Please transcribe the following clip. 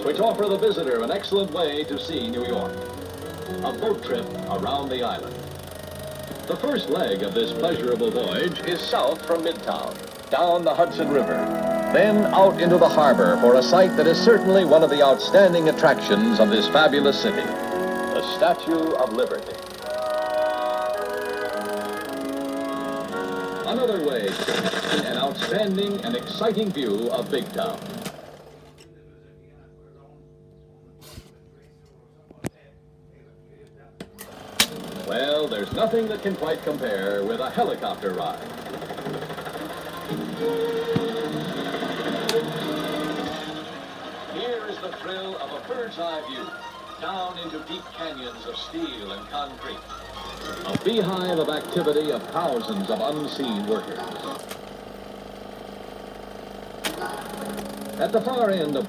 which offer the visitor an excellent way to see New York. A boat trip around the island. The first leg of this pleasurable voyage is south from Midtown, down the Hudson River, then out into the harbor for a sight that is certainly one of the outstanding attractions of this fabulous city, the Statue of Liberty. Another way, an outstanding and exciting view of Big Town. Well, there's nothing that can quite compare with a helicopter ride. Here is the thrill of a bird's eye view, down into deep canyons of steel and concrete. A beehive of activity of thousands of unseen workers. At the far end of